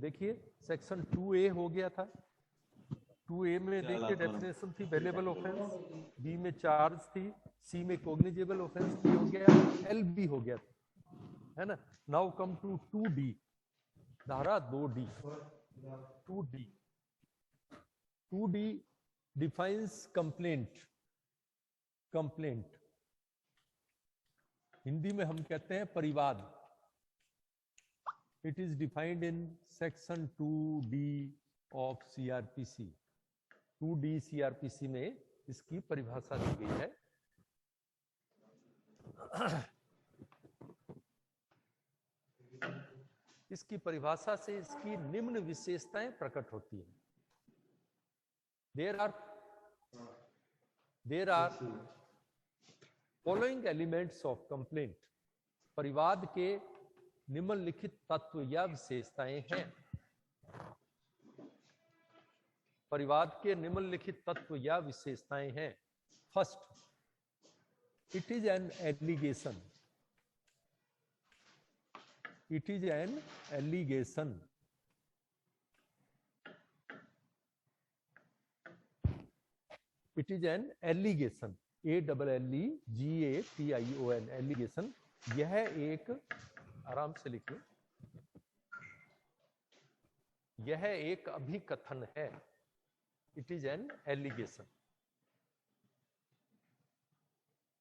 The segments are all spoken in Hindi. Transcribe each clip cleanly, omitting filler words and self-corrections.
देखिए सेक्शन 2A हो गया था। 2A में देखिए डेफिनेशन थी वेलेबल ऑफेंस, बी में चार्ज थी, सी में कॉग्निजेबल ऑफेंस भी हो गया, एल भी हो गया था, है ना। नाउ कम टू 2D, धारा 2D। 2D defines complaint. Complaint Hindi में हम कहते हैं परिवाद। It is defined in section 2D of CRPC। 2D CRPC में इसकी परिभाषा दी गई है। इसकी परिभाषा से इसकी निम्न विशेषताएं प्रकट होती हैं। There are following elements of complaint. परिवाद के निम्नलिखित तत्व या विशेषताएं हैं। परिवाद के निम्नलिखित तत्व या विशेषताएं हैं। First, it is an allegation. It is an allegation. It is an allegation. ALLEGATION allegation। यह एक, आराम से लिखिए, यह एक अभिकथन है। It is an allegation।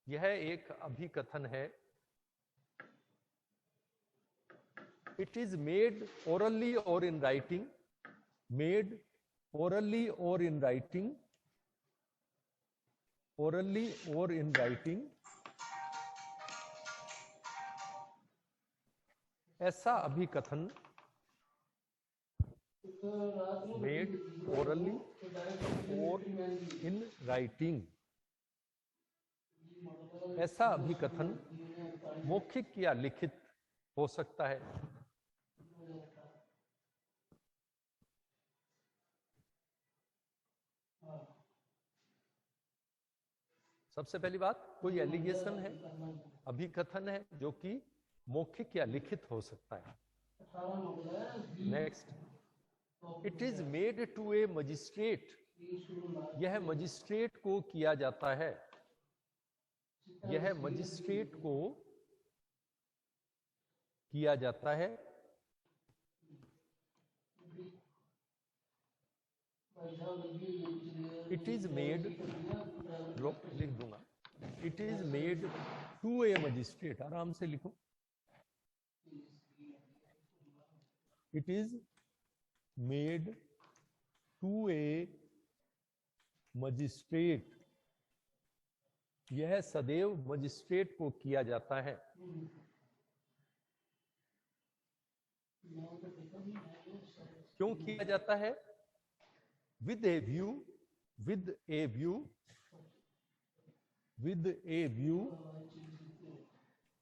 यह एक अभिकथन है। It is made orally or in writing, made orally or in writing, orally or in writing। ऐसा अभिकथन made orally or in writing, ऐसा अभिकथन मौखिक या लिखित हो सकता है। सबसे पहली बात, कोई एलिगेशन है, अभिकथन है जो कि मौखिक या लिखित हो सकता है। Next, it is made to a magistrate. यह मजिस्ट्रेट को किया जाता है। यह मजिस्ट्रेट को किया जाता है। इट इज मेड, लिख दूंगा, it is made to a magistrate, आराम से लिखो। It is made to a magistrate. यह सदैव मजिस्ट्रेट को किया जाता है। क्यों किया जाता है? with a view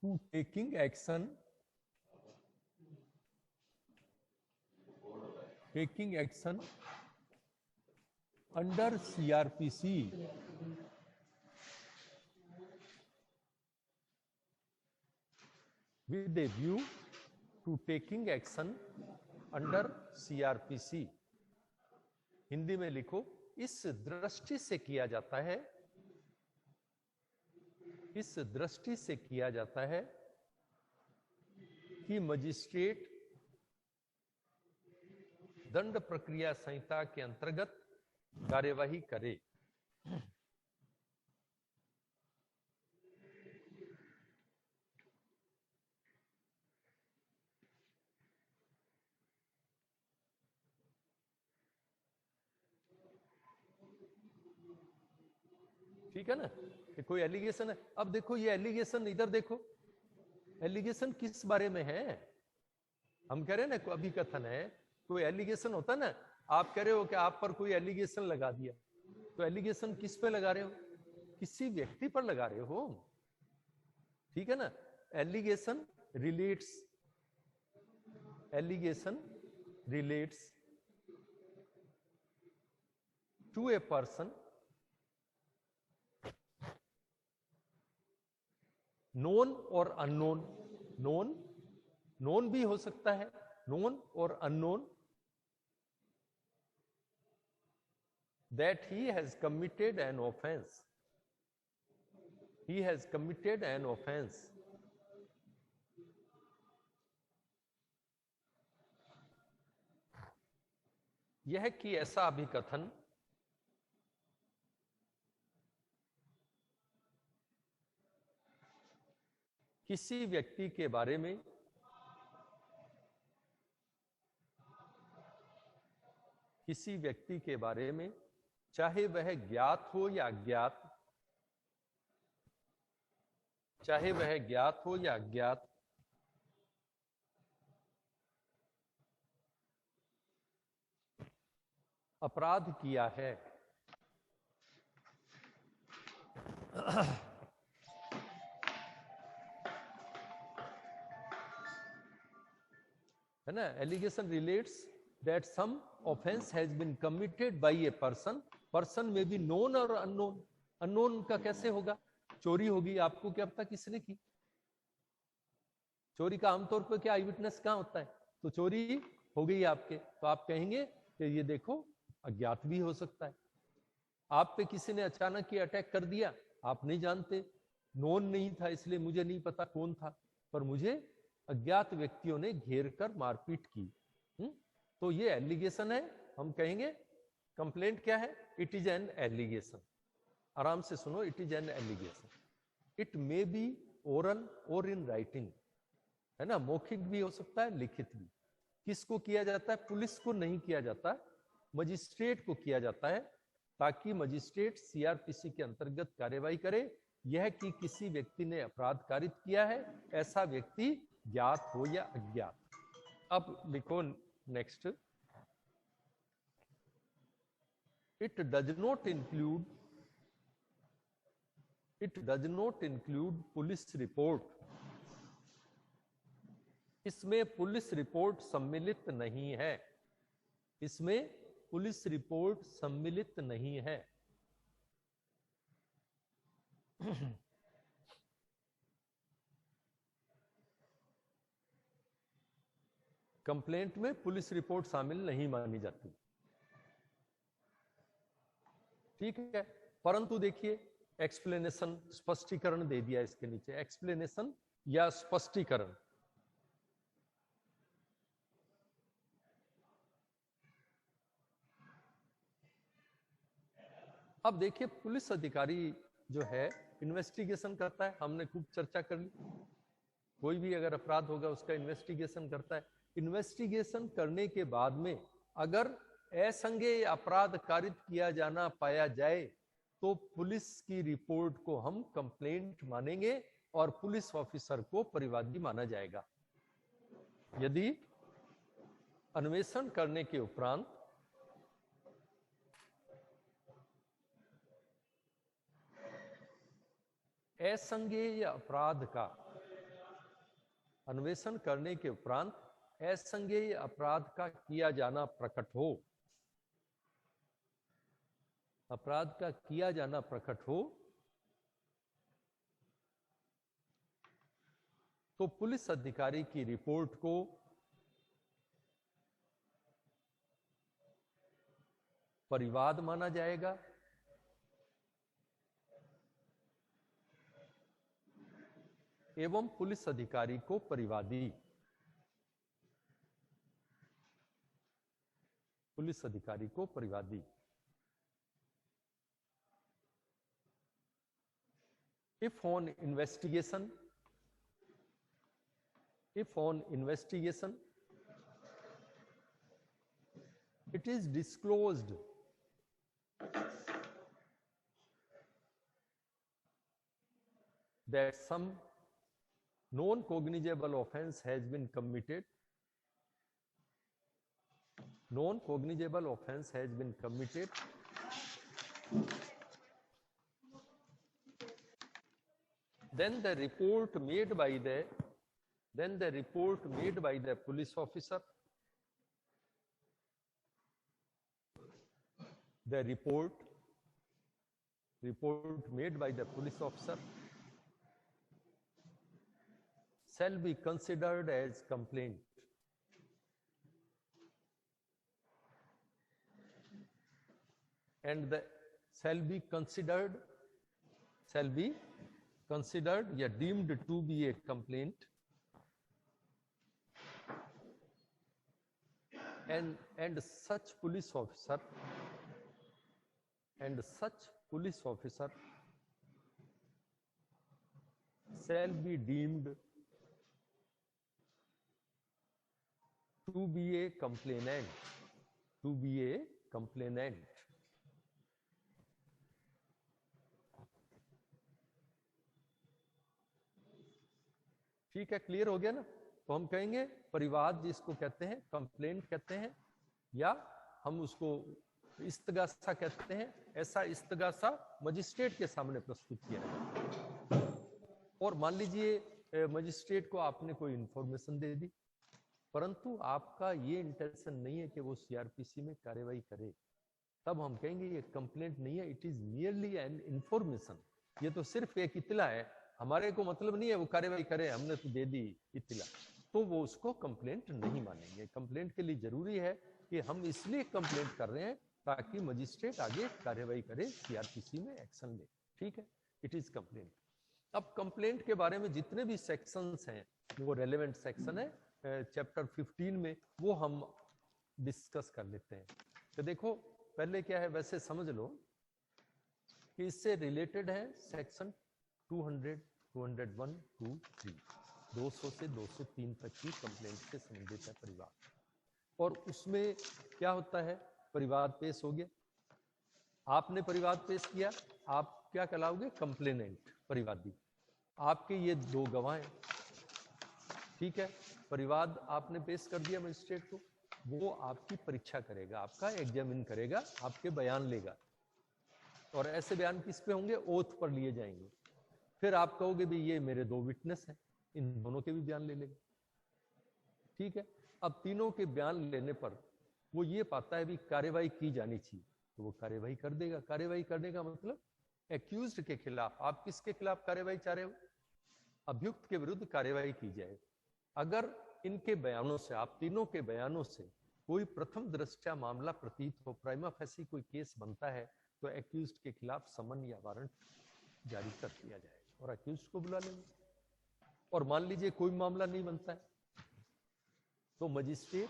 to taking action under CRPC, with a view to taking action under CRPC। Hindi में लिखो, इस दृष्टि से किया जाता है, इस दृष्टि से किया जाता है कि मजिस्ट्रेट दंड प्रक्रिया संहिता के अंतर्गत कार्यवाही करे। ठीक है ना, कि कोई एलिगेशन है। अब देखो ये एलिगेशन, इधर देखो, एलिगेशन किस बारे में है? हम कह रहे हैं ना अभिकथन है। कोई एलिगेशन होता ना, आप कह रहे हो कि आप पर कोई एलिगेशन लगा दिया, तो एलिगेशन किस पे लगा रहे हो? किसी व्यक्ति पर लगा रहे हो। ठीक है ना। Allegation relates to a person known और अननोन। नोन भी हो सकता है, नोन और unknown that he has committed an offense. He has committed an offense. यह कि ऐसा अभिकथन किसी व्यक्ति के बारे में चाहे वह ज्ञात हो या अज्ञात, अपराध किया है। है ना, allegation relates that some offence has been committed by a person may be known और अननोन। अननोन का कैसे होगा? चोरी होगी, आपको क्या पता किसने की? चोरी का आमतौर पर क्या आई विटनेस कहां होता है? तो चोरी हो गई आपके, तो आप कहेंगे कि ये देखो अज्ञात भी हो सकता है। आप पे किसी ने अचानक ही अटैक कर दिया, आप नहीं जानते, नोन नहीं था इसलिए मुझे नहीं पता कौन था, पर मुझे अज्ञात व्यक्तियों ने घेर कर मारपीट की। तो ये एलिगेशन है। हम कहेंगे कंप्लेंट क्या है? It is an allegation. आराम से सुनो, it is an allegation. It may be oral और इन राइटिंग, है ना, मौखिक भी हो सकता है, लिखित भी। किसको किया जाता है? पुलिस को नहीं किया जाता, मजिस्ट्रेट को किया जाता है, ताकि मजिस्ट्रेट सीआरपीसी के अंतर्गत कार्यवाही करे। यह कि किसी व्यक्ति ने अपराध कारित किया है, ऐसा व्यक्ति ज्ञात हो या अज्ञात। अब लिखो next, it does not include police report. इसमें पुलिस रिपोर्ट सम्मिलित नहीं है। इसमें पुलिस रिपोर्ट सम्मिलित नहीं है। कंप्लेंट में पुलिस रिपोर्ट शामिल नहीं मानी जाती, ठीक है। परंतु देखिए, एक्सप्लेनेशन, स्पष्टीकरण दे दिया इसके नीचे, एक्सप्लेनेशन या स्पष्टीकरण। अब देखिए, पुलिस अधिकारी जो है इन्वेस्टिगेशन करता है। हमने खूब चर्चा कर ली, कोई भी अगर अपराध होगा उसका इन्वेस्टिगेशन करता है। इन्वेस्टिगेशन करने के बाद में अगर असंज्ञेय अपराध कारित किया जाना पाया जाए तो पुलिस की रिपोर्ट को हम कंप्लेंट मानेंगे और पुलिस ऑफिसर को परिवादी माना जाएगा। यदि अन्वेषण करने के उपरांत असंज्ञेय अपराध का, अन्वेषण करने के उपरांत असंज्ञेय अपराध का किया जाना प्रकट हो, अपराध का किया जाना प्रकट हो, तो पुलिस अधिकारी की रिपोर्ट को परिवाद माना जाएगा एवं पुलिस अधिकारी को परिवादी, पुलिस अधिकारी को परिवादी। If on investigation, it is disclosed that some non-cognizable offense has been committed, then the report made by the police officer, the report made by the police officer shall be considered as complaint. and the shall be considered या deemed to be a complaint, and such police officer shall be deemed to be a complainant, ठीक है, क्लियर हो गया ना। तो हम कहेंगे परिवाद जिसको कहते हैं, कंप्लेंट कहते हैं, या हम उसको इस्तगासा कहते हैं। ऐसा इस्तगासा मजिस्ट्रेट के सामने प्रस्तुत किया है। और मान लीजिए मजिस्ट्रेट को आपने कोई इंफॉर्मेशन दे दी, परंतु आपका ये इंटेंशन नहीं है कि वो सीआरपीसी में कार्रवाई करे, तब हम कहेंगे ये कंप्लेंट नहीं है, it is merely an information. ये तो सिर्फ एक इत्तला है, हमारे को मतलब नहीं है वो कार्रवाई करे, हमने तो दे दी इत्तला, तो वो उसको कंप्लेंट नहीं मानेंगे। कंप्लेंट के लिए जरूरी है कि हम इसलिए कंप्लेंट कर रहे हैं ताकि मजिस्ट्रेट आगे कार्रवाई करे, सीआरपीसी में एक्शन ले, ठीक है, इट इज कंप्लेंट। अब कंप्लेंट के बारे में जितने भी सेक्शंस हैं वो रेलेवेंट सेक्शन है चैप्टर 15 में, वो हम डिस्कस कर लेते हैं। तो देखो पहले क्या है, वैसे समझ लो कि इससे रिलेटेड है सेक्शन 200, 201, 2, 3, 200 से 203 तक की कंप्लेंट से संबंधित है परिवार। और उसमें क्या होता है, परिवाद पेश हो गया, आपने परिवाद पेश किया, आप क्या कहलाओगे, कंप्लेनेंट, परिवादी। आपके ये दो गवाह हैं, ठीक है, परिवाद आपने पेश कर दिया मजिस्ट्रेट को, वो आपकी परीक्षा करेगा, आपका एग्जामिन करेगा, आपके बयान लेगा। और ऐसे बयान किस पे होंगे, ओथ पर लिए जाएंगे। फिर आप कहोगे भी ये मेरे दो विटनेस हैं, इन दोनों के भी बयान ले लेंगे, ठीक है। अब तीनों के बयान लेने पर वो ये पाता है भी कार्रवाई की जानी चाहिए, तो वो कार्रवाई कर देगा। कार्रवाई करने का मतलब एक्यूज्ड के खिलाफ, आप किसके खिलाफ कार्रवाई चाह रहे हो, अभियुक्त के विरुद्ध कार्रवाई की जाए। अगर इनके बयानों से, आप तीनों के बयानों से कोई प्रथम दृष्टया मामला प्रतीत हो, प्राइमा फेसी कोई केस बनता है, तो एक्यूज्ड के खिलाफ समन या वारंट जारी कर दिया जाएगा और एक्यूज्ड को बुला लेंगे। और मान लीजिए कोई मामला नहीं बनता है, तो मजिस्ट्रेट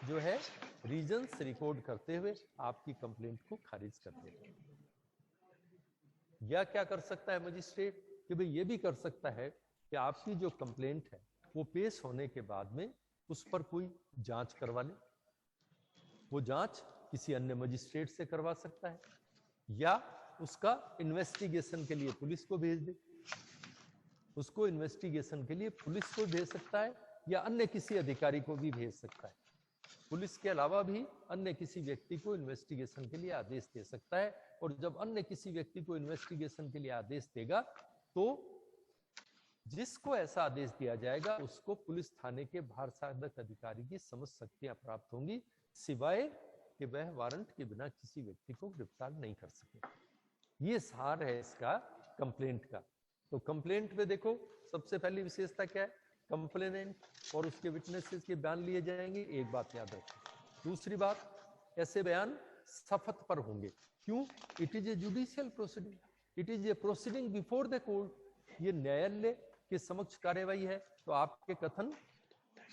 जो है रीजंस रिकॉर्ड करते हुए आपकी कंप्लेंट को खारिज कर देगा। या क्या कर सकता है मजिस्ट्रेट, कि भाई ये भी कर सकता है कि आपकी जो कंप्लेंट है वो पेश होने के बाद में उस पर कोई जांच करवा ले, वो जांच किसी अन्य मजिस्ट्रेट से करवा सकता है, या उसका इन्वेस्टिगेशन के लिए पुलिस को भेज दे, उसको इन्वेस्टिगेशन के लिए पुलिस को भेज सकता है, या अन्य किसी अधिकारी को भी भेज सकता है। पुलिस के अलावा भी अन्य किसी व्यक्ति को इन्वेस्टिगेशन के लिए आदेश दे सकता है। और जब अन्य किसी व्यक्ति को इन्वेस्टिगेशन के लिए आदेश देगा, तो जिसको ऐसा आदेश दिया जाएगा उसको पुलिस थाने के भार साधक अधिकारी की समस्त शक्तियां प्राप्त होंगी, सिवाय कि वह वारंट के बिना किसी व्यक्ति को गिरफ्तार नहीं कर सके। ये सार है इसका कंप्लेंट का। तो कंप्लेंट में देखो सबसे पहली विशेषता क्या है, कंप्लेनेंट और उसके विटनेसेस के बयान लिए जाएंगे, एक बात याद रखें। दूसरी बात, ऐसे बयान शपथ पर होंगे। क्यों, it is a judicial proceeding, it is a proceeding before the court, ये न्यायालय के समक्ष कार्यवाही है, तो आपके कथन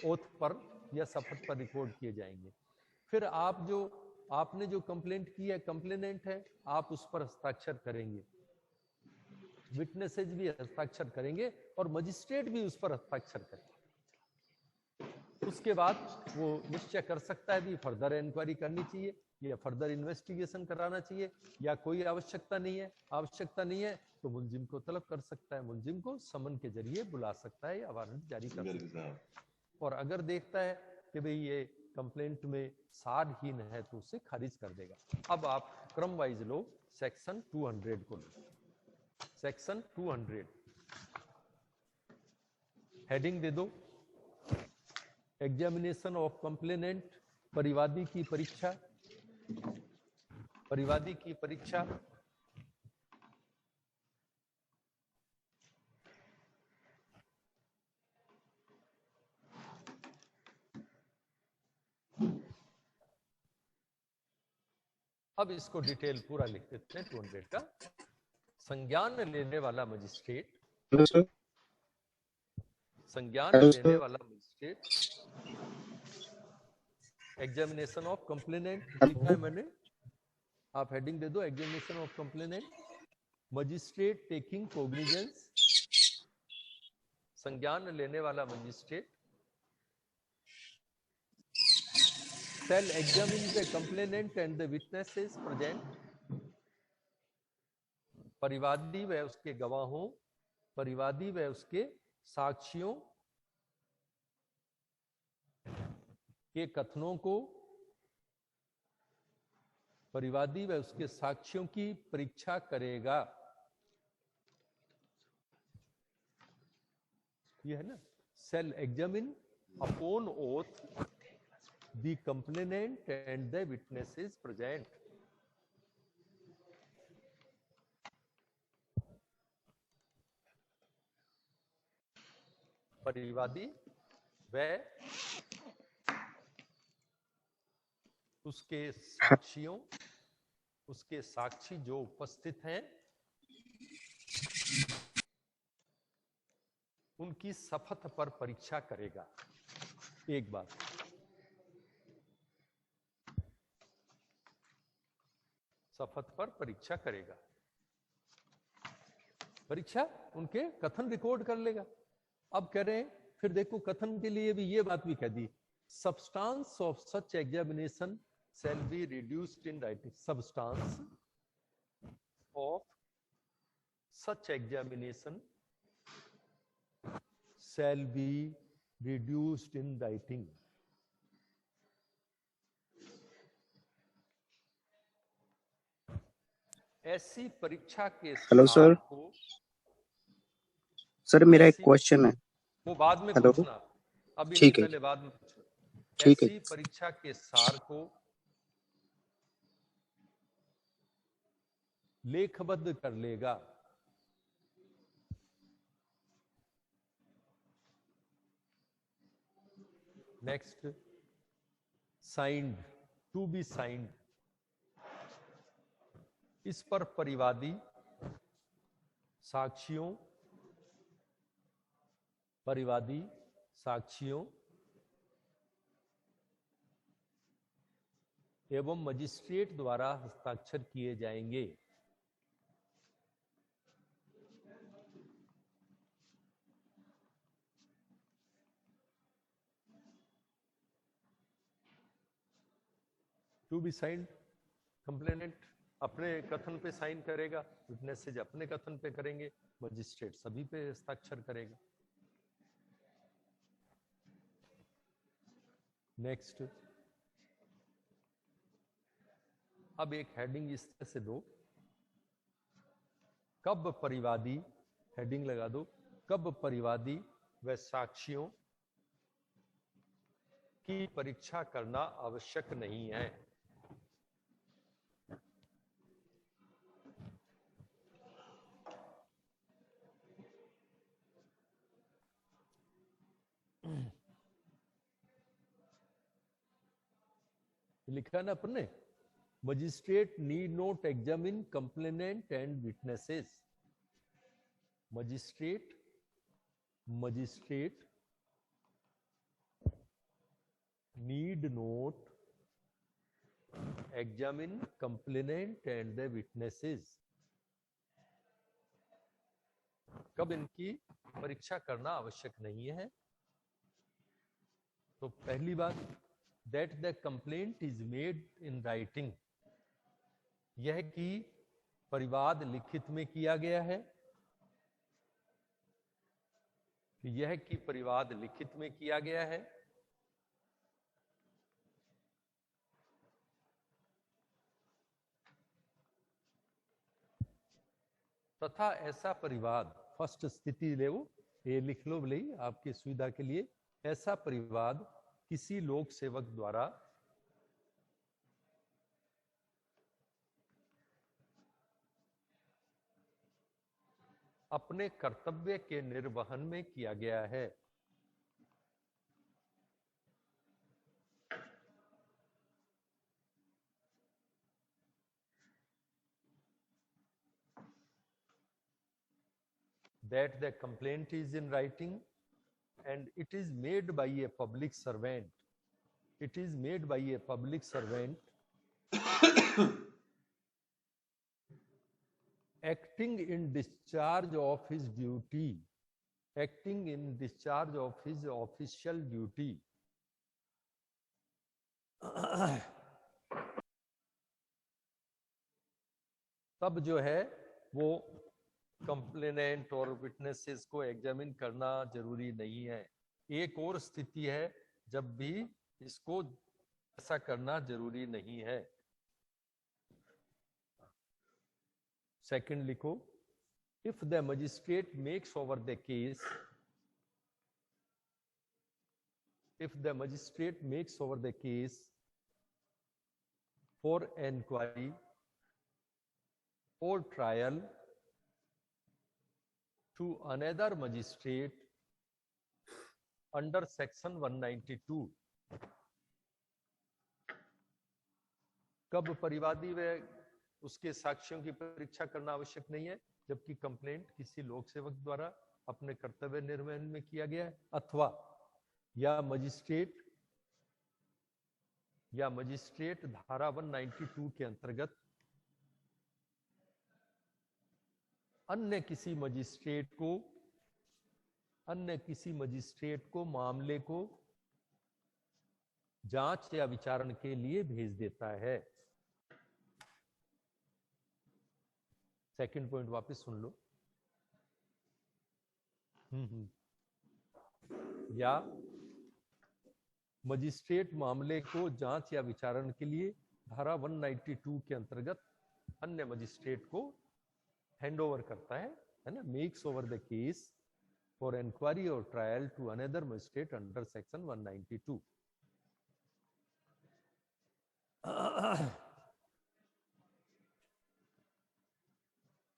ओथ पर या शपथ पर रिकॉर्ड किए जाएंगे। फिर आपने जो कंप्लेंट की है, कंप्लेनेंट है, आप उस पर हस्ताक्षर करेंगे, विटनेसेस भी हस्ताक्षर करेंगे और मजिस्ट्रेट भी उस पर हस्ताक्षर करेंगे। उसके बाद वो निश्चय कर सकता है भी फर्दर इंक्वायरी करनी चाहिए या फर्दर इन्वेस्टिगेशन कराना चाहिए, या कोई आवश्यकता नहीं है। आवश्यकता नहीं है तो मुलजिम को तलब कर सकता है, मुलजिम को समन के जरिए बुला सकता है या वारंट जारी कर सकता है। और अगर देखता है कि भाई ये कंप्लेंट में सारहीन है तो उसे खारिज कर देगा। अब आप क्रम वाइज लो, सेक्शन 200 को लो। सेक्शन 200 हेडिंग दे दो, एग्जामिनेशन ऑफ कंप्लेनेंट, परिवादी की परीक्षा, परिवादी की परीक्षा। अब इसको डिटेल पूरा लिख देते हैं 200 का। संज्ञान लेने वाला मजिस्ट्रेट, हेलो सर। संज्ञान लेने वाला मजिस्ट्रेट, एग्जामिनेशन ऑफ कंप्लेनेंट लिखा है मैंने, आप हेडिंग दे दो examination of complainant. Magistrate taking cognizance, संज्ञान लेने वाला magistrate shall examine the complainant and the witnesses present, परिवादी व उसके गवाहों, परिवादी व उसके साक्षियों के कथनों को, परिवादी व उसके साक्षियों की परीक्षा करेगा। ये है ना, shall examine upon oath the complainant and the witnesses present। परिवादी व उसके साक्षियों, उसके साक्षी जो उपस्थित हैं, उनकी शपथ पर परीक्षा करेगा। एक बात, शपथ पर परीक्षा करेगा, परीक्षा उनके कथन रिकॉर्ड कर लेगा। अब कह रहे हैं फिर देखो कथन के लिए भी ये बात भी कह दी, substance of such examination shall be reduced in writing, substance of such examination shall be reduced in writing। ऐसी परीक्षा के हेलो सर। को, सर मेरा एक क्वेश्चन है, वो बाद में हेलो। पूछना, अभी ठीक नहीं, है, पहले बाद में पूछना। ठीक है। ऐसी परीक्षा के सार को लेखबद्ध कर लेगा। Next, signed, to be signed, इस पर परिवादी साक्षियों, परिवादी साक्षियों एवं मजिस्ट्रेट द्वारा हस्ताक्षर किए जाएंगे। टू बी साइंड, कंप्लेनेंट अपने कथन पे साइन करेगा, विटनेसेस अपने कथन पे करेंगे, मजिस्ट्रेट सभी पे हस्ताक्षर करेगा। नेक्स्ट, अब एक हेडिंग इस तरह से दो, कब परिवादी, हेडिंग लगा दो, कब परिवादी व साक्षियों की परीक्षा करना आवश्यक नहीं है। लिखा ना अपन ने, magistrate need not examine complainant and witnesses. Magistrate need not examine complainant and the witnesses। कब इनकी परीक्षा करना आवश्यक नहीं है? तो पहली बात, that the complaint is made in writing, यह कि परिवाद लिखित में किया गया है, यह कि परिवाद लिखित में किया गया है। तथा ऐसा परिवाद, फर्स्ट स्थिति ले वो, ये लिख लो भले आपकी सुविधा के लिए, ऐसा परिवाद किसी लोक सेवक द्वारा अपने कर्तव्य के निर्वहन में किया गया है। that the complaint is in writing and it is made by a public servant. It is made by a public servant acting in discharge of his duty, acting in discharge of his official duty. तब जो है वो कंप्लेनेंट और विटनेसेस को एग्जामिन करना जरूरी नहीं है। एक और स्थिति है जब भी इसको ऐसा करना जरूरी नहीं है। सेकंड लिखो, if the magistrate makes over the case, if the magistrate makes over the case for enquiry or trial to another magistrate under section 192, कब परिवादी व उसके साक्ष्यों की परीक्षा करना आवश्यक नहीं है? जबकि कंप्लेंट किसी लोक सेवक द्वारा अपने कर्तव्य निर्वहन में किया गया है, अथवा या मजिस्ट्रेट धारा 192 के अंतर्गत अन्य किसी मजिस्ट्रेट को मामले को जांच या विचारण के लिए भेज देता है। सेकंड पॉइंट वापस सुन लो। या मजिस्ट्रेट मामले को जांच या विचारण के लिए धारा 192 के अंतर्गत अन्य मजिस्ट्रेट को हैंड ओवर करता है ना, makes over the case for inquiry और trial to another magistrate under section 192।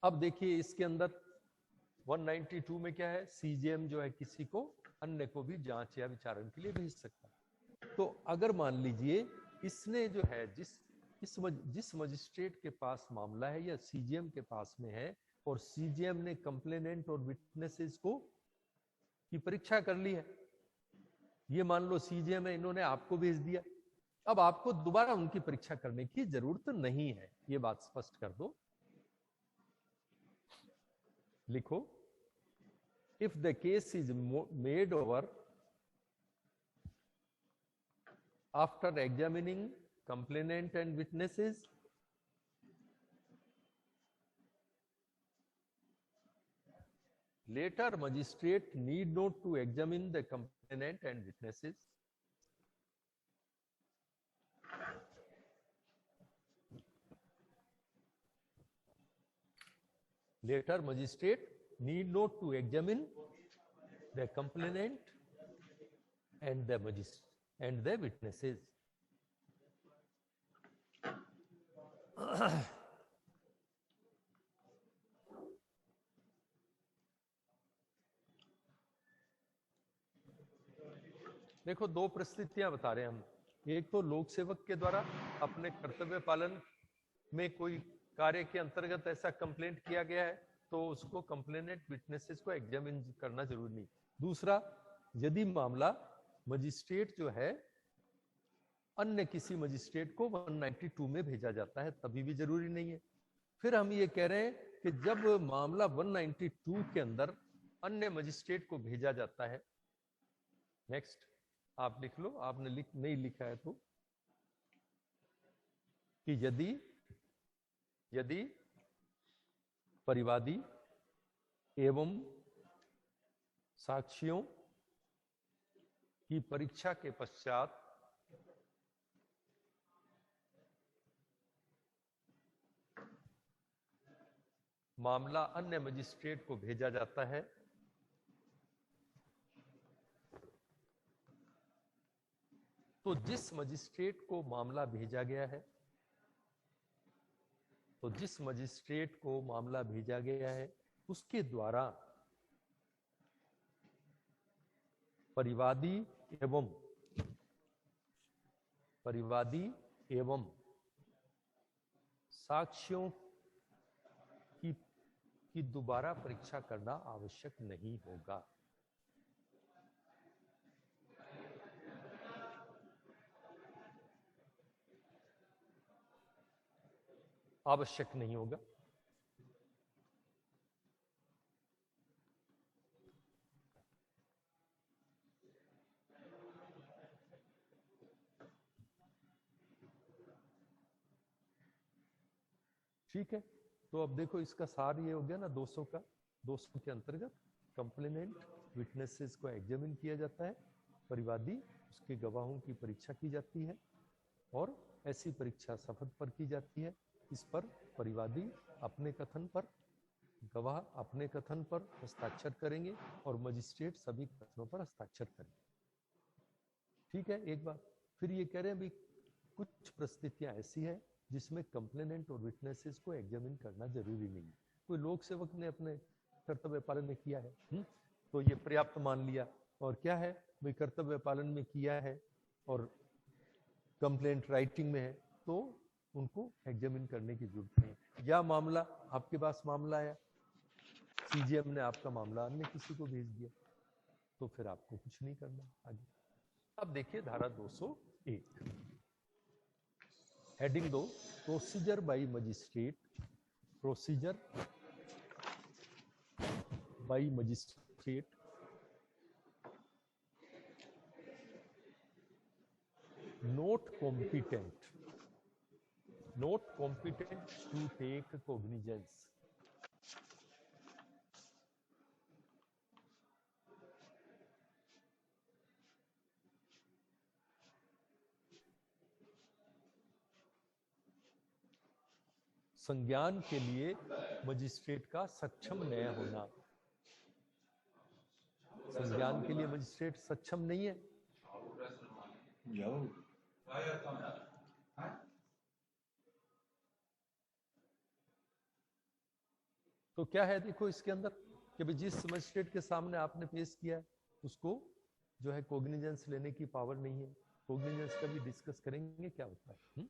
अब देखिए इसके अंदर 192 में क्या है, सीजेएम जो है किसी को अन्य को भी जांच या विचारण के लिए भेज सकता है। तो अगर मान लीजिए इसने जो है जिस मजिस्ट्रेट के पास मामला है या सीजीएम के पास में है और सीजीएम ने कंप्लेनेंट और विटनेसेस को की परीक्षा कर ली है, ये मान लो सीजीएम है, इन्होंने आपको भेज दिया, अब आपको दोबारा उनकी परीक्षा करने की जरूरत नहीं है, ये बात स्पष्ट कर दो। लिखो, if the case is made over after examining complainant and witnesses, later magistrate need not to examine the complainant and witnesses. Later magistrate need not to examine the complainant and the magistrate and the witnesses. देखो दो परिस्थितियां बता रहे हैं हम। एक तो लोक सेवक के द्वारा अपने कर्तव्य पालन में कोई कार्य के अंतर्गत ऐसा कंप्लेंट किया गया है तो उसको कंप्लेनेंट विटनेसेस को एग्जामिन करना जरूरी नहीं। दूसरा, यदि मामला मजिस्ट्रेट जो है अन्य किसी मजिस्ट्रेट को 192 में भेजा जाता है तभी भी जरूरी नहीं है। फिर हम ये कह रहे हैं कि जब मामला 192 के अंदर अन्य मजिस्ट्रेट को भेजा जाता है, नेक्स्ट आप लिख लो, आपने नहीं लिखा है तो, कि यदि परिवादी एवं साक्षियों की परीक्षा के पश्चात मामला अन्य मजिस्ट्रेट को भेजा जाता है तो जिस मजिस्ट्रेट को मामला भेजा गया है उसके द्वारा परिवादी एवं साक्ष्यों कि दोबारा परीक्षा करना आवश्यक नहीं होगा। आवश्यक नहीं होगा। ठीक है, तो अब देखो इसका सार ये हो गया ना 200 का। 200 के अंतर्गत कंप्लेनेंट विटनेसेस को एग्जामिन किया जाता है, परिवादी उसके गवाहों की परीक्षा की जाती है और ऐसी परीक्षा शपथ पर की जाती है। इस पर परिवादी अपने कथन पर, गवाह अपने कथन पर हस्ताक्षर करेंगे और मजिस्ट्रेट सभी कथनों पर हस्ताक्षर करेंगे। ठीक है, एक बात फिर ये कह रहे हैं भी कुछ परिस्थितियां ऐसी है जिसमें कंप्लेनेंट और विटनेसेस को एग्जामिन करना जरूरी नहीं है। कोई लोक सेवक ने अपने कर्तव्य पालन में किया है तो ये पर्याप्त मान लिया, और क्या है भाई कर्तव्य पालन में किया है और कंप्लेंट राइटिंग में है तो उनको एग्जामिन करने की जरूरत नहीं है। या मामला आपके पास मामला आया, सीजीएम ने आपका मामला अन्य किसी को भेज दिया, तो फिर आपको कुछ नहीं करना आगे। अब देखिए धारा 201 heading 2 procedure bye magistrate. Procedure bye magistrate not competent to take cognizance संज्ञान के लिए मजिस्ट्रेट का सक्षम नहीं होना। संज्ञान के लिए मजिस्ट्रेट सक्षम नहीं है। तो क्या है देखो इसके अंदर कि भाई जिस मजिस्ट्रेट के सामने आपने पेश किया है उसको जो है कोग्निजेंस लेने की पावर नहीं है। कोग्निजेंस का भी डिस्कस करेंगे क्या होता है।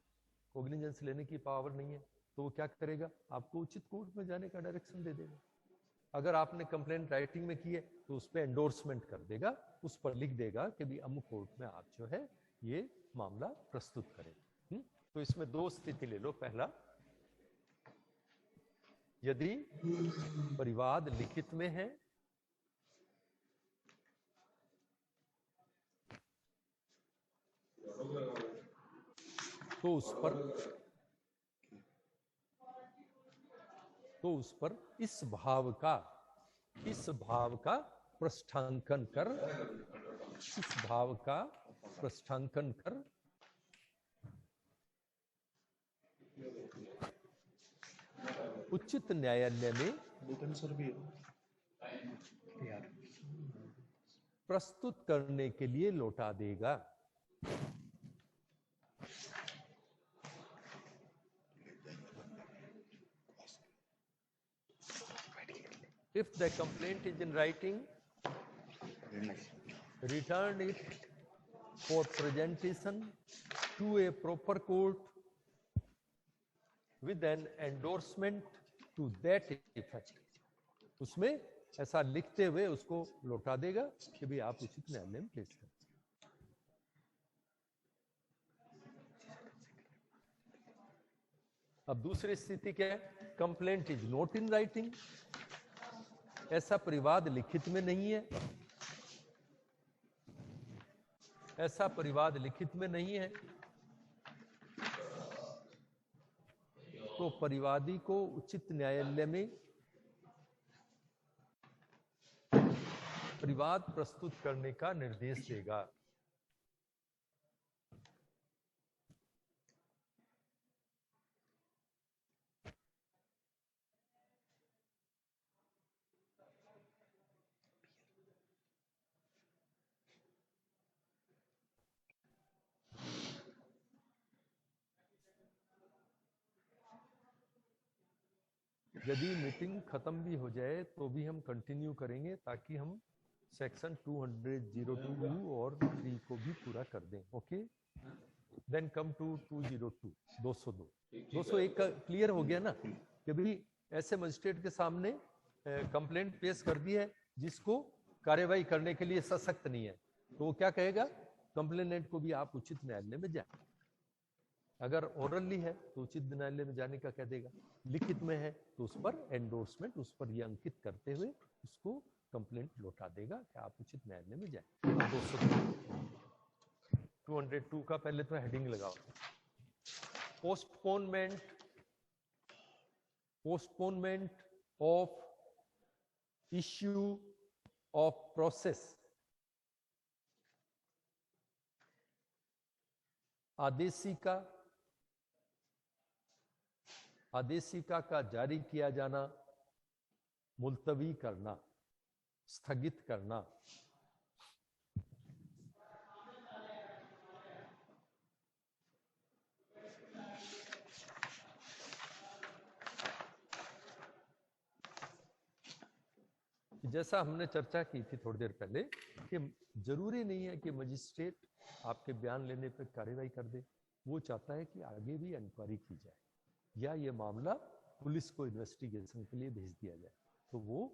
कोग्निजेंस लेने की पावर नहीं है तो वो क्या करेगा, आपको उचित कोर्ट में जाने का डायरेक्शन दे देगा। अगर आपने कंप्लेंट राइटिंग में की है तो उस पर एंडोर्समेंट कर देगा, उस पर लिख देगा कि भी अमुक कोर्ट में आप जो है ये मामला प्रस्तुत करें। तो इसमें दो स्थिति ले लो। पहला, यदि परिवाद लिखित में है तो उस पर इस भाव का पृष्ठांकन कर, इस भाव का पृष्ठांकन कर उचित न्यायालय में प्रस्तुत करने के लिए लौटा देगा। If the complaint is in writing, return it for presentation to a proper court with an endorsement to that effect. उसमें ऐसा लिखते हुए उसको लौटा देगा कि भाई आप उचित न्यायालय में पेश करें। अब दूसरी स्थिति क्या है, complaint is not in writing. ऐसा परिवाद लिखित में नहीं है, ऐसा परिवाद लिखित में नहीं है तो परिवादी को उचित न्यायालय में परिवाद प्रस्तुत करने का निर्देश देगा। यदि मीटिंग खत्म भी हो जाए तो भी हम कंटिन्यू करेंगे ताकि हम सेक्शन 202 और 3 को भी पूरा कर दें। ओके, देन कम टू 202 201 का क्लियर हो गया ना कि भाई ऐसे मजिस्ट्रेट के सामने कंप्लेंट पेश कर दी है जिसको कार्यवाही करने के लिए सशक्त नहीं है, तो वो क्या कहेगा, कंप्लेनेंट को भी आप उचित न्यायालय में जाए। अगर ओरली है तो उचित न्यायालय में जाने का कह देगा, लिखित में है तो उस पर एंडोर्समेंट, उस पर यह अंकित करते हुए उसको कंप्लेंट लौटा देगा कि आप उचित न्यायालय में जाए। 202 का पहले तो हेडिंग लगाओ, postponement of issue of process. आदेशिका का जारी किया जाना, मुलतवी करना, स्थगित करना। जैसा हमने चर्चा की थी थोड़ी देर पहले कि जरूरी नहीं है कि मजिस्ट्रेट आपके बयान लेने पर कार्रवाई कर दे, वो चाहता है कि आगे भी इंक्वायरी की जाए या ये मामला पुलिस को इन्वेस्टिगेशन के लिए भेज दिया जाए, तो वो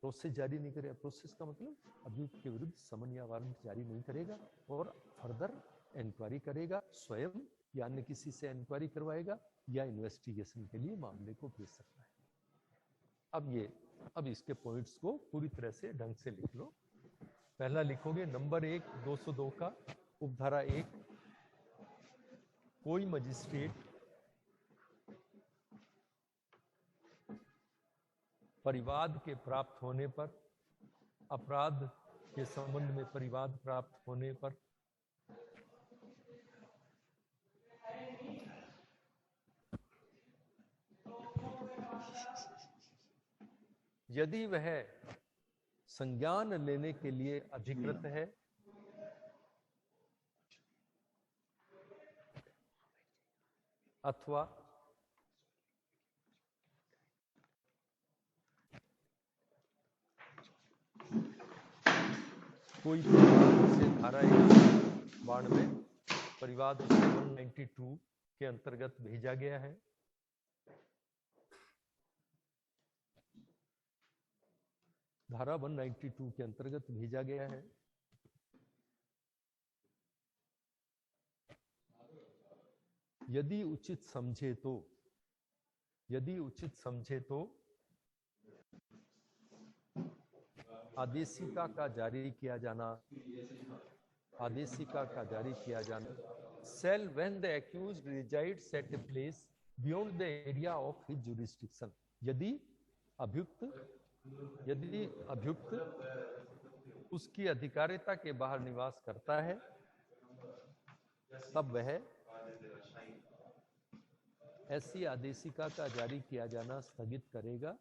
प्रोसेस जारी नहीं करेगा। प्रोसेस का मतलब अभियुक्त के विरुद्ध समन या वारंट जारी नहीं करेगा और फर्दर इंक्वायरी करेगा, स्वयं या अन्य किसी से इंक्वायरी करवाएगा या इन्वेस्टिगेशन के लिए मामले को भेज सकता है। अब इसके पॉइंट्स को पूरी तरह से ढंग से लिख लो। पहला लिखोगे नंबर 1 202 का उपधारा 1, कोई मजिस्ट्रेट परिवाद के प्राप्त होने पर, अपराध के संबंध में परिवाद प्राप्त होने पर यदि वह संज्ञान लेने के लिए अधिकृत है अथवा कोई से धारा 192 परिवाद 192 के अंतर्गत भेजा गया है, धारा 192 के अंतर्गत भेजा गया है, यदि उचित समझे तो आदेशिका का जारी किया जाना shall when the accused resides at a place beyond the area of his jurisdiction, यदि अभियुक्त उसकी अधिकारिता के बाहर निवास करता है तब वह ऐसी आदेशिका का जारी किया जाना स्थगित करेगा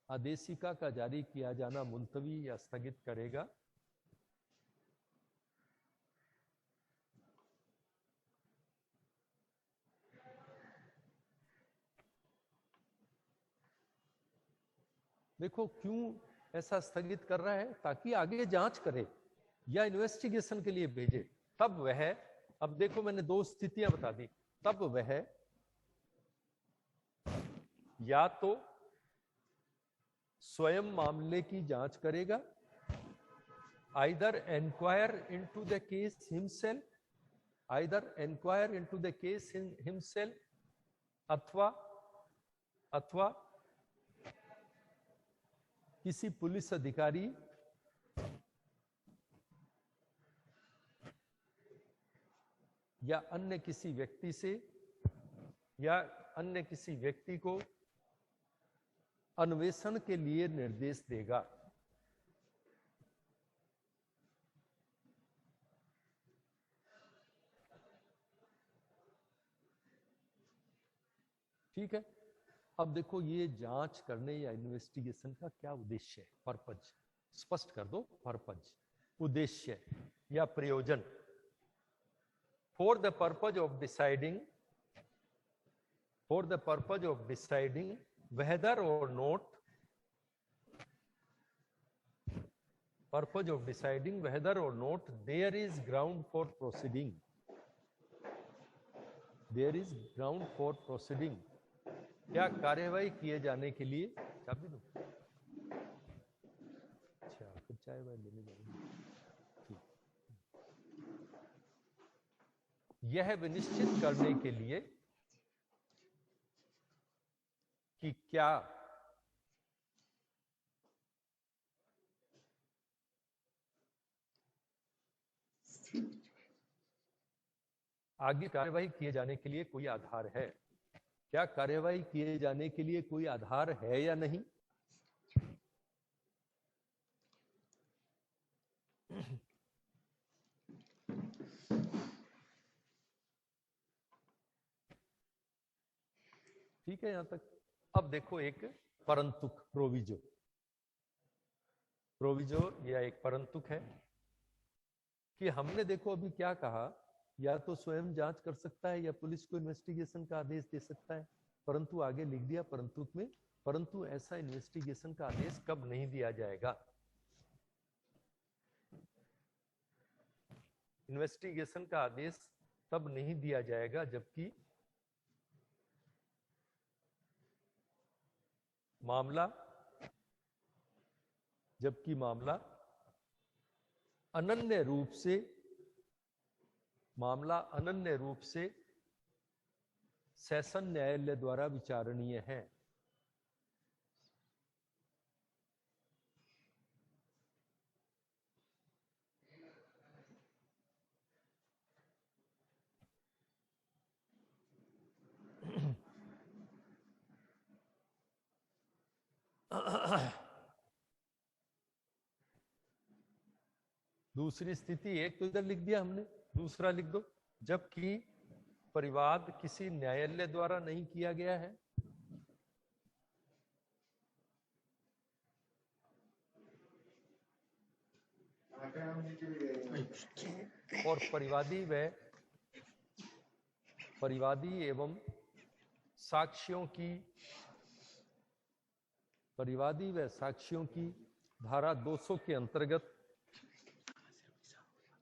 आदेशिका का जारी किया जाना मुलतवी या स्थगित करेगा देखो क्यों ऐसा स्थगित कर रहा है, ताकि आगे जांच करे या इन्वेस्टिगेशन के लिए भेजे, तब वह, अब देखो मैंने दो स्थितियां बता दी, तब वह या तो स्वयं मामले की जांच करेगा, either inquire into the case himself, अथवा किसी पुलिस अधिकारी या अन्य किसी व्यक्ति को अन्वेषण के लिए निर्देश देगा। ठीक है, अब देखो ये जांच करने या इन्वेस्टिगेशन का क्या उद्देश्य है, पर्पज स्पष्ट कर दो, पर्पज उद्देश्य या प्रयोजन। For the purpose of deciding whether or not there is ground for proceeding there is ground for proceeding, क्या कार्यवाही किए जाने के लिए, चाबी दो, अच्छा फिर चाय वाय लेने जाएंगे, यह विनिश्चित करने के लिए कि क्या आगे कार्यवाही किए जाने के लिए कोई आधार है, क्या कार्यवाही किए जाने के लिए कोई आधार है या नहीं। ठीक है यहां तक। अब देखो एक परंतुक, प्रोविजो, प्रोविजो या एक परंतुक है कि हमने देखो अभी क्या कहा, या तो स्वयं जांच कर सकता है या पुलिस को इन्वेस्टिगेशन का आदेश दे सकता है, परंतु आगे लिख दिया परंतुक में, परंतु ऐसा इन्वेस्टिगेशन का आदेश कब नहीं दिया जाएगा। इन्वेस्टिगेशन का आदेश तब नहीं दिया जाएगा जबकि मामला अनन्य रूप से सेशन न्यायालय द्वारा विचारणीय है। दूसरी स्थिति, एक तो इधर लिख दिया हमने, दूसरा लिख दो, जबकि परिवाद किसी न्यायालय द्वारा नहीं किया गया है और परिवादी एवं साक्ष्यों की धारा 200 के अंतर्गत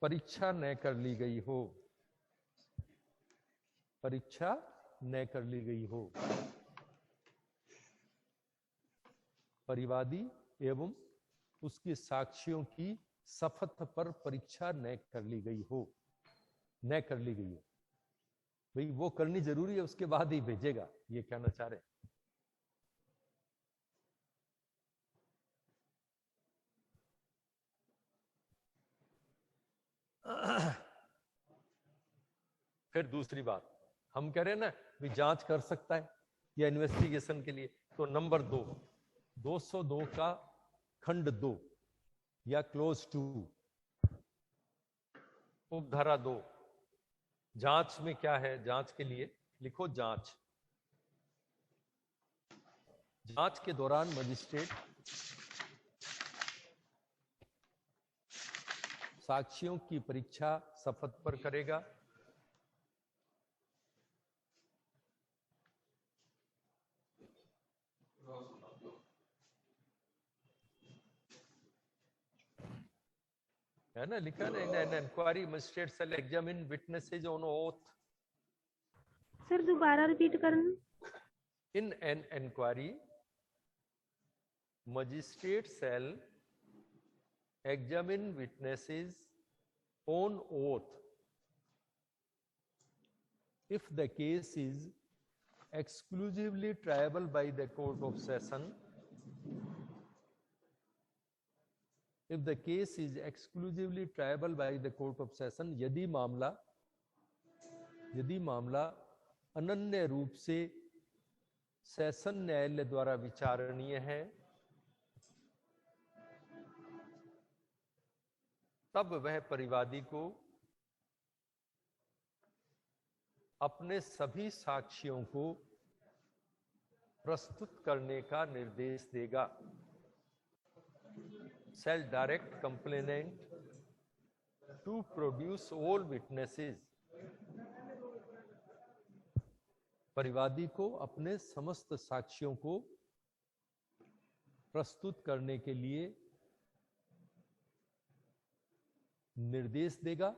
परीक्षा न कर ली गई हो, परिवादी एवं उसके साक्ष्यों की शपथ पर परीक्षा न कर ली गई हो। भाई वो करनी जरूरी है, उसके बाद ही भेजेगा, ये कहना चाह रहे हैं। फिर दूसरी बात, हम कह रहे हैं ना भी जांच कर सकता है या इन्वेस्टिगेशन के लिए, तो नंबर 2 202 का खंड 2 या क्लोज 2 उपधारा 2, जांच में क्या है, जांच के लिए लिखो जांच के दौरान मजिस्ट्रेट साक्ष्यों की परीक्षा शपथ पर करेगा, है ना, लिखा ना, in inquiry magistrate shall examine witnesses on oath. Sir दोबारा रिपीट करना। In an inquiry magistrate shall examine witnesses on oath if the case is exclusively triable by the court of session, यदि मामला अनन्य रूप से सेशन न्यायालय द्वारा विचारणीय है, तब वह परिवादी को अपने सभी साक्ष्यों को प्रस्तुत करने का निर्देश देगा। Shall direct complainant to produce all witnesses, परिवादी को अपने समस्त साक्ष्यों को प्रस्तुत करने के लिए निर्देश देगा।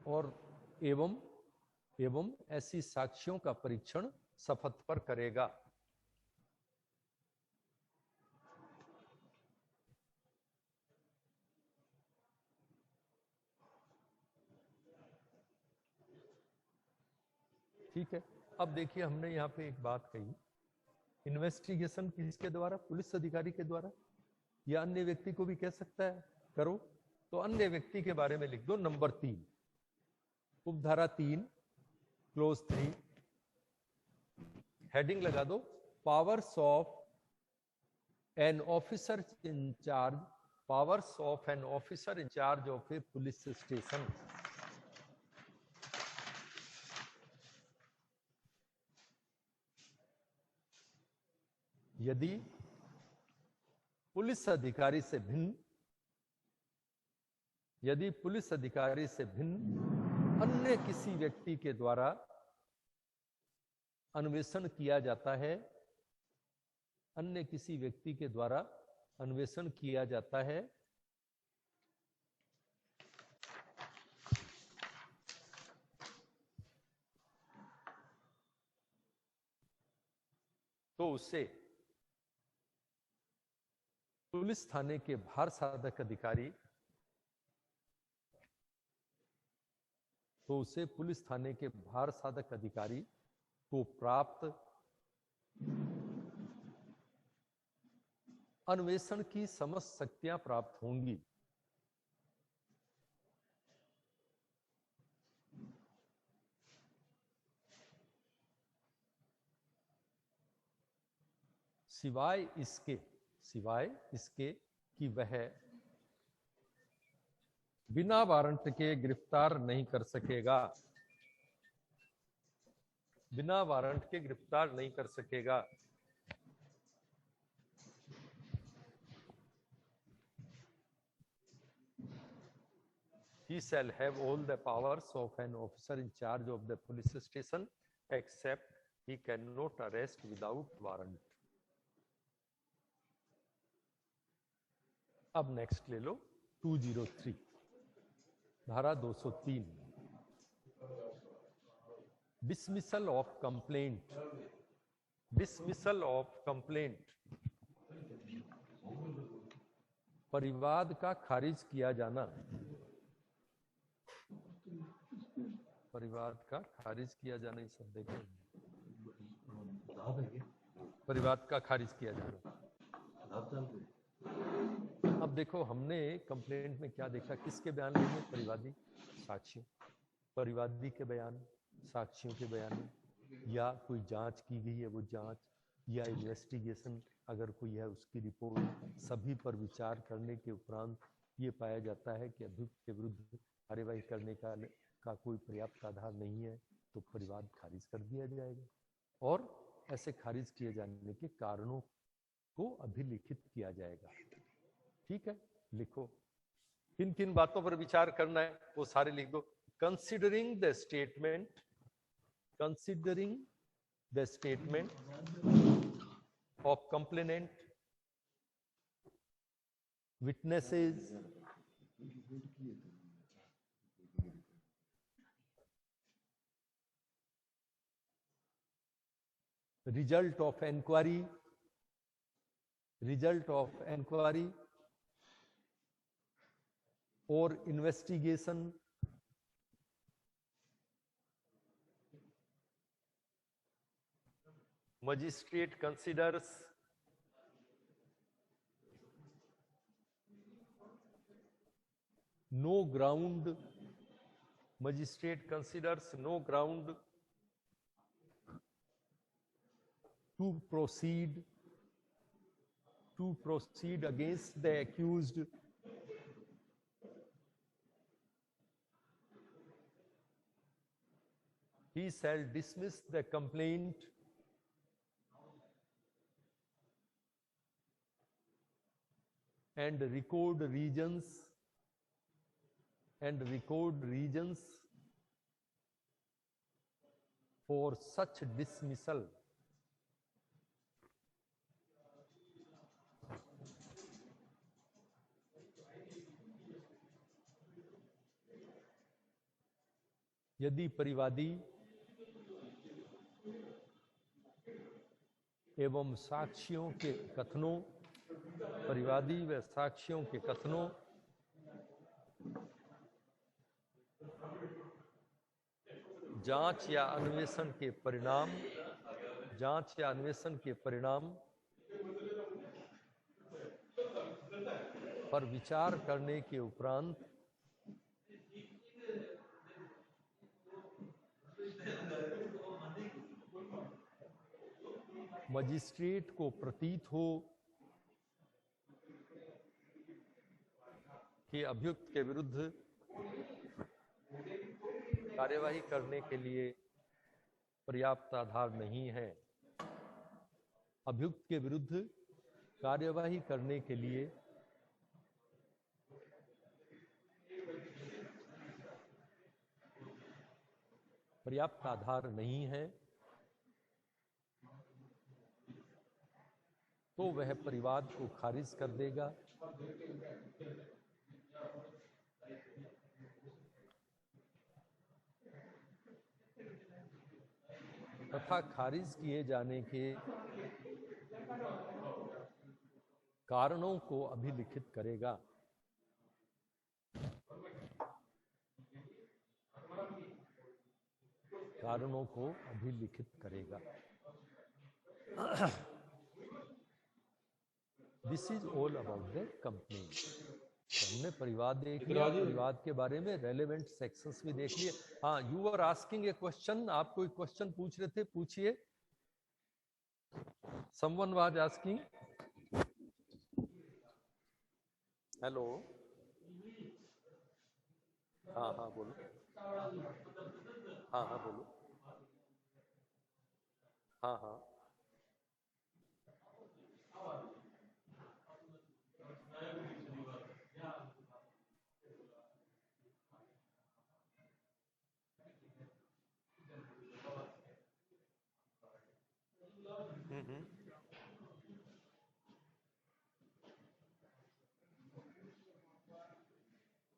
और एवं ऐसी साक्ष्यों का परीक्षण शपथ पर करेगा। ठीक है, अब देखिए हमने यहाँ पे एक बात कही, इन्वेस्टिगेशन किसके द्वारा? पुलिस अधिकारी के द्वारा, या अन्य व्यक्ति को भी कह सकता है करो, तो अन्य व्यक्ति के बारे में लिख दो नंबर 3, उपधारा 3 क्लोज 3, हेडिंग लगा दो powers of an officer in charge, powers of an officer in charge of a police station. यदि पुलिस अधिकारी से भिन्न अन्य किसी व्यक्ति के द्वारा अन्वेषण किया जाता है, अन्य किसी व्यक्ति के द्वारा अन्वेषण किया जाता है, तो उसे पुलिस थाने के भार साधक अधिकारी को प्राप्त अन्वेषण की समस्त शक्तियां प्राप्त होंगी। सिवाय इसके कि वह बिना वारंट के गिरफ्तार नहीं कर सकेगा, बिना वारंट के गिरफ्तार नहीं कर सकेगा। He shall have all the powers of an officer in charge of the police station, except he cannot arrest without warrant. अब नेक्स्ट ले लो 203, धारा 203, dismissal of complaint. Dismissal of complaint, परिवाद का खारिज किया जाना, परिवाद का खारिज किया जाना, इस शब्द देखें, परिवाद का खारिज किया जाना। अब देखो हमने कंप्लेंट में क्या देखा, किसके बयान लेंगे? परिवादी, साक्षियों, परिवादी के बयान, साक्षियों के बयान, या कोई जांच की गई है वो जांच, या इन्वेस्टिगेशन अगर कोई है उसकी रिपोर्ट, सभी पर विचार करने के उपरांत ये पाया जाता है कि अभियुक्त के विरुद्ध कार्यवाही करने का कोई पर्याप्त आधार नहीं है, तो परिवाद खारिज कर दिया जाएगा। और ऐसे खारिज किए जाने के कारणों को अभिलिखित किया जाएगा। ठीक है, लिखो किन किन बातों पर विचार करना है वो सारे लिख दो। Considering the statement of complainant, witnesses, result of inquiry or investigation, magistrate considers no ground, magistrate considers no ground to proceed against the accused he shall dismiss the complaint and record reasons for such dismissal. यदि परिवादी एवं साक्ष्यों के कथनों, परिवादी व साक्ष्यों के कथनों जांच या अन्वेषण के परिणाम पर विचार करने के उपरांत मजिस्ट्रेट को प्रतीत हो कि अभियुक्त के विरुद्ध कार्यवाही करने के लिए पर्याप्त आधार नहीं है। अभियुक्त के विरुद्ध कार्यवाही करने के लिए पर्याप्त आधार नहीं है, तो वह परिवाद को खारिज कर देगा तथा खारिज किए जाने के कारणों को अभिलिखित करेगा। कारणों को अभिलिखित करेगा। This is all about the complaint. हमने परिवाद देख लिया, परिवाद के बारे में रेलेवेंट सेक्शंस भी देख लिए। हाँ, you are asking a question, आप कोई क्वेश्चन पूछ रहे थे, पूछिए। Someone was asking. हेलो, हाँ हाँ बोलो, हाँ हाँ बोलो, हाँ हाँ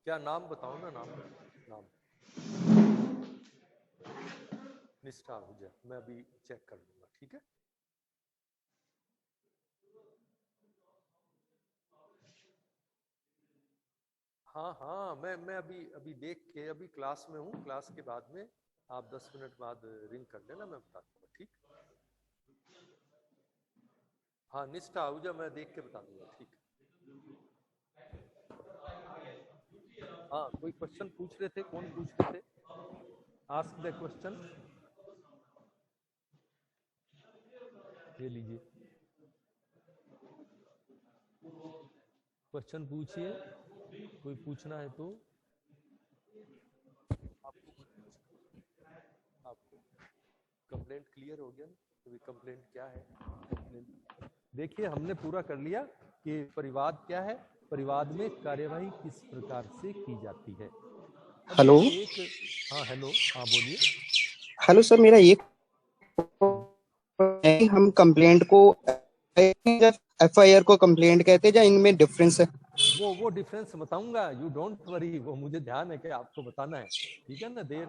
क्या नाम बताओ ना, नाम निष्ठा आहूजा, मैं अभी चेक कर लूंगा, ठीक है। हाँ हाँ, मैं अभी देख के, अभी क्लास में हूँ, क्लास के बाद में आप 10 मिनट बाद रिंग कर लेना, मैं बता दूंगा, ठीक। हाँ निष्ठा आहूजा, मैं देख के बता दूंगा, ठीक। हाँ, कोई क्वेश्चन पूछ रहे थे, कौन पूछ रहे थे? Ask the question. ये लीजिए, क्वेश्चन पूछिए, कोई पूछना है तो। आपको कंप्लेंट क्लियर हो गया ना? तो कंप्लेंट क्या है? कंप्लेंट देखिए, हमने पूरा कर लिया कि परिवाद क्या है, परिवाद में कार्यवाही किस प्रकार से की जाती है। हेलो। हाँ हेलो, हाँ बोलिए। हेलो सर, मेरा एक हम कंप्लेंट को एफआईआर को कंप्लेंट कहते हैं, या इनमें डिफरेंस है? वो डिफरेंस बताऊंगा, यू डोंट वरी, वो मुझे ध्यान है कि आपको बताना है, ठीक है ना। देर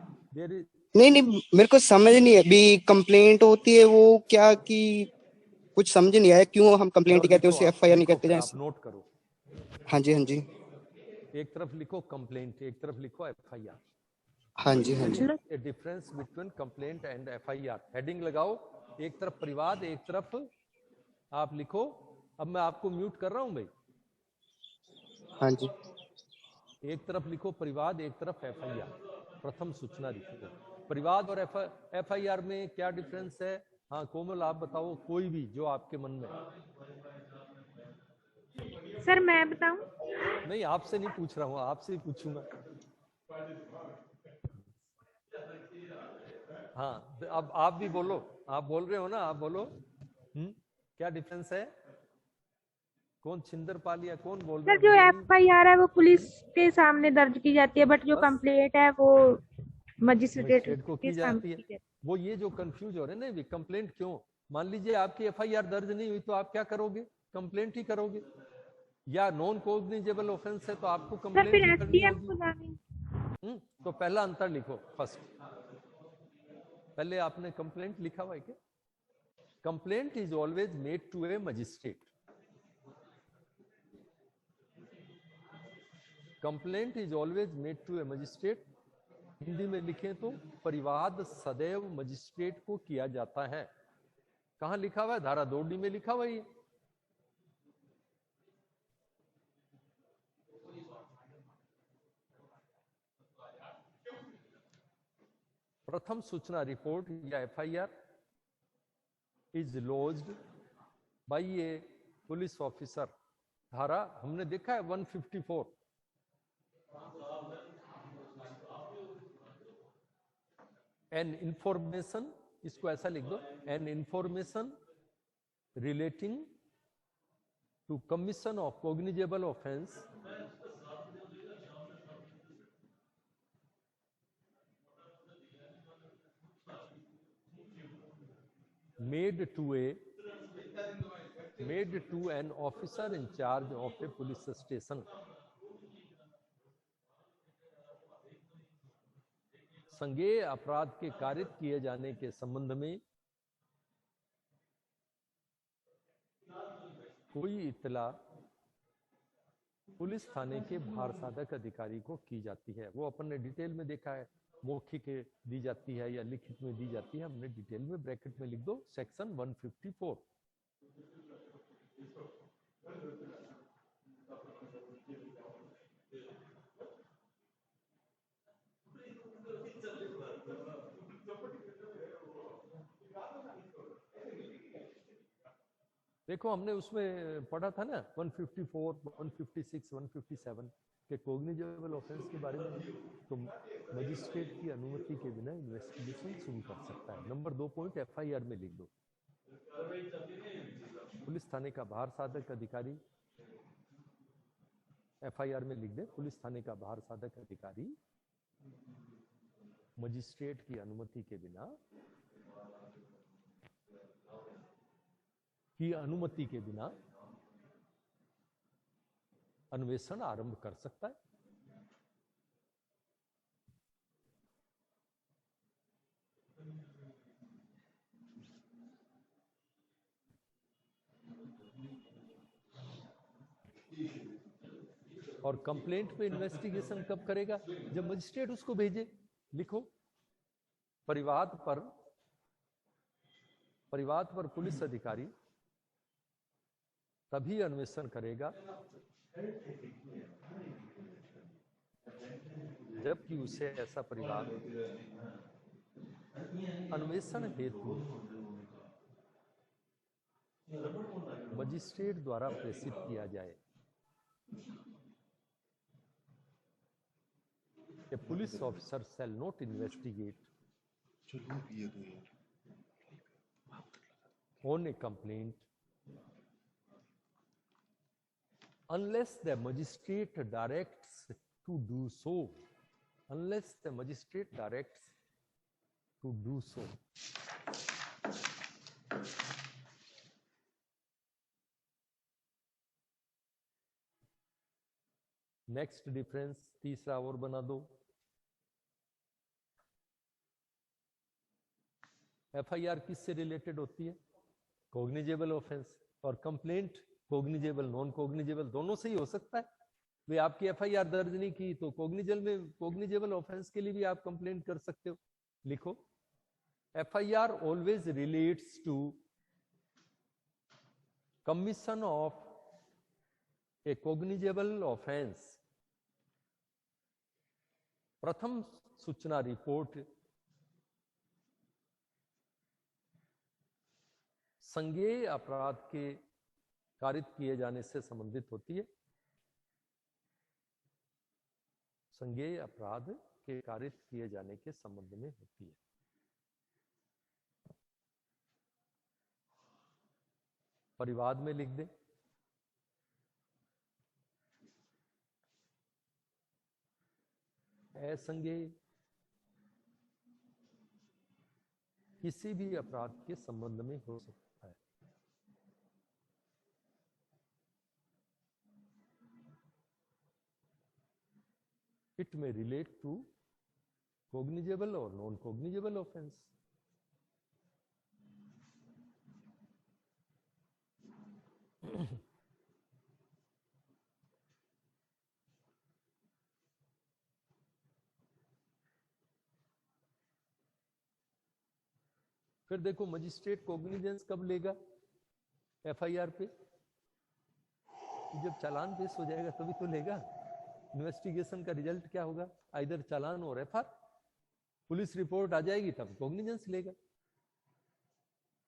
नहीं, मेरे को समझ नहीं है। अभी कंप्लेंट होती है वो क्या, कि कुछ समझ नहीं आया क्यों हम कंप्लेंट कहते हैं, उसे एफआईआर नहीं कहते? आप नोट करो। हाँ जी, हाँ जी। एक तरफ लिखो कंप्लेंट, एक तरफ लिखो एफआईआर। हाँ जी, हाँ जी। A difference between complaint and FIR. Heading लगाओ, एक तरफ परिवाद, एक तरफ आप लिखो। अब मैं आपको म्यूट कर रहा हूं भाई। हाँ जी। एक तरफ लिखो परिवाद, एक तरफ एफआईआर। प्रथम सूचना लिखो। परिवाद और एफआईआर में क्या डिफरेंस है? हाँ कोमल, आप बताओ, कोई भी जो आपके मन में। सर मैं बताऊं? नहीं, आपसे नहीं पूछ रहा हूँ, आपसे ही पूछूंगा। हाँ, अब आप भी बोलो, आप बोल रहे हो ना, आप बोलो। क्या डिफरेंस है? कौन छिंदरपाल या कौन बोल रहे सर, जो एफआईआर है वो पुलिस के सामने दर्ज की जाती है, बट जो कंप्लेंट है वो मजिस्ट्रेट को की जाती है। वो ये जो कंफ्यूज हो रहे हैं ना, कंप्लेंट क्यों? मान लीजिए आपकी एफआईआर दर्ज नहीं हुई तो आप क्या करोगे? कंप्लेंट ही करोगे। या नॉन कॉग्निजेबल ऑफेंस है तो आपको कंप्लेंट ही करनी होगी। तो पहला अंतर लिखो फर्स्ट। पहले आपने कंप्लेंट लिखा हुआ है क्या? Complaint is always made to a magistrate. Complaint is always made to a magistrate. Hindi में लिखें तो परिवाद सदैव मजिस्ट्रेट को किया जाता है. कहां लिखा हुआ है? धारा 2D में लिखा हुआ है. प्रथम सूचना रिपोर्ट या FIR is lodged by a police officer. धारा हमने देखा है 154. एन इंफॉर्मेशन, इसको ऐसा लिख दो, an information relating to commission of cognizable offence made to an officer in charge of a police station. संज्ञेय अपराध के कारित किए जाने के संबंध में कोई इत्तला पुलिस थाने के भार साधक अधिकारी को की जाती है. वो अपन ने डिटेल में देखा है, मौखिक दी जाती है या लिखित में दी जाती है. हमने डिटेल में ब्रैकेट में लिख दो सेक्शन 154. देखो हमने उसमें पढ़ा था ना 154, 156, 157 के कॉग्निजेबल ऑफेंस के बारे में. तो मजिस्ट्रेट की अनुमति के बिना इन्वेस्टिगेशन शुरू कर सकता है. नंबर 2 पॉइंट एफआईआर में लिख दो. पुलिस थाने का भार साधक अधिकारी, एफआईआर में लिख दे, पुलिस थाने का भार साधक अधिकारी मजिस्ट्रेट की अनुमति के बिना अन्वेषण आरंभ कर सकता है. और कंप्लेंट पे इन्वेस्टिगेशन कब करेगा? जब मजिस्ट्रेट उसको भेजे. लिखो, परिवाद पर पुलिस अधिकारी तभी अन्वेषण करेगा जबकि उसे ऐसा परिवाद अन्वेषण हेतु मजिस्ट्रेट द्वारा प्रेषित किया जाए. A police officer shall not investigate on a complaint unless the magistrate directs to do so. Unless the magistrate directs to do so. Next difference तीसरा और बना दो. एफआईआर किससे रिलेटेड होती है? Cognizable offence. और कंप्लेंट कॉग्निजेबल नॉन कॉग्निजेबल दोनों से ही हो सकता है. वे आपकी एफआईआर दर्ज नहीं की तो कॉग्निजेबल ऑफेंस के लिए भी आप कंप्लेंट कर सकते हो. लिखो, FIR always relates to commission of a cognizable offence. प्रथम सूचना रिपोर्ट संज्ञेय अपराध के कारित किए जाने से संबंधित होती है. संज्ञेय अपराध के कारित किए जाने के संबंध में होती है. परिवाद में लिख दे. असंज्ञेय किसी भी अपराध के संबंध में हो सकता है. इट में रिलेट टू कॉग्निजेबल और नॉन कॉग्निजेबल ऑफेंस. फिर देखो मजिस्ट्रेट कोग्निजेंस कब लेगा एफआईआर पे? जब चालान पेश हो जाएगा तभी तो लेगा। इन्वेस्टिगेशन का रिजल्ट क्या होगा? आइदर चालान और एफआर। पुलिस रिपोर्ट आ जाएगी तब कोग्निजेंस लेगा।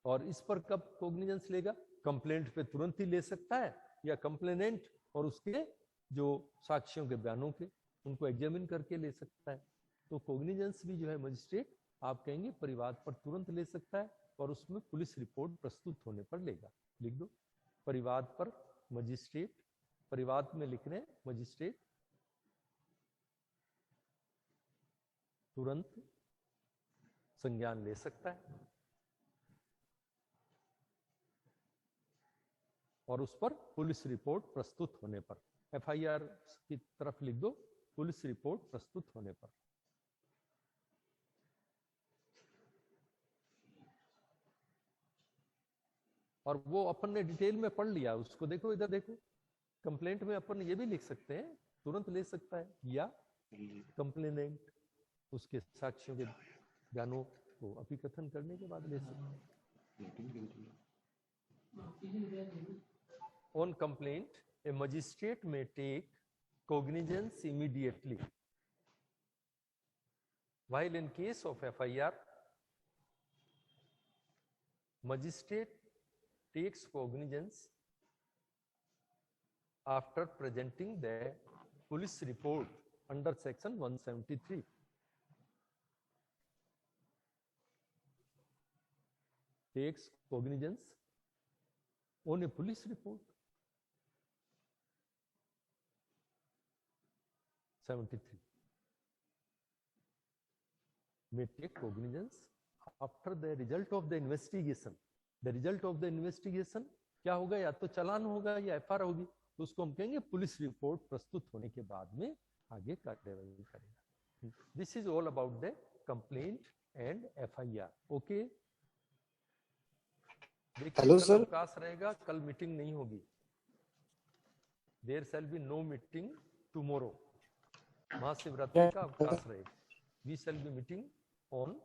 और इस पर कब कोग्निजेंस लेगा? कंप्लेंट पे तुरंत ही ले सकता है, या कंप्लेनेंट और उसके जो साक्ष्यों के बयानों के उनको एग्जामिन करके ले सकता है। तो कोग्निजेंस भी जो है मजिस्ट्रेट आप कहेंगे परिवाद पर तुरंत ले सकता है, और उसमें पुलिस रिपोर्ट प्रस्तुत होने पर लेगा। लिख दो परिवाद पर मजिस्ट्रेट, परिवाद में लिख रहे हैं मजिस्ट्रेट तुरंत संज्ञान ले सकता है, और उस पर पुलिस रिपोर्ट प्रस्तुत होने पर। एफआईआर की तरफ लिख दो पुलिस रिपोर्ट प्रस्तुत होने पर। और वो अपन ने डिटेल में पढ़ लिया, उसको देखो, इधर देखो, कंप्लेंट में अपन ये भी लिख सकते हैं तुरंत ले सकता है, या कंप्लेनेंट उसके साक्ष्यों के बयानों को अभिकथन करने के बाद ले सकता है। On complaint, a magistrate may take cognizance immediately, while in case of FIR, magistrate takes cognizance after presenting the police report under section 173. Takes cognizance on a police report 73. May take cognizance after the result of the investigation. The result of the investigation क्या होगा? या तो चालान होगा या एफआर होगी, तो उसको हम कहेंगे पुलिस रिपोर्ट प्रस्तुत होने के बाद में आगे कार्यवाही करेगा। This is all about the complaint and FIR. Okay, hello sir. अवकाश रहेगा, कल मीटिंग नहीं होगी। There shall be no meeting tomorrow. Mahashivratri का अवकाश रहेगा। We shall be meeting on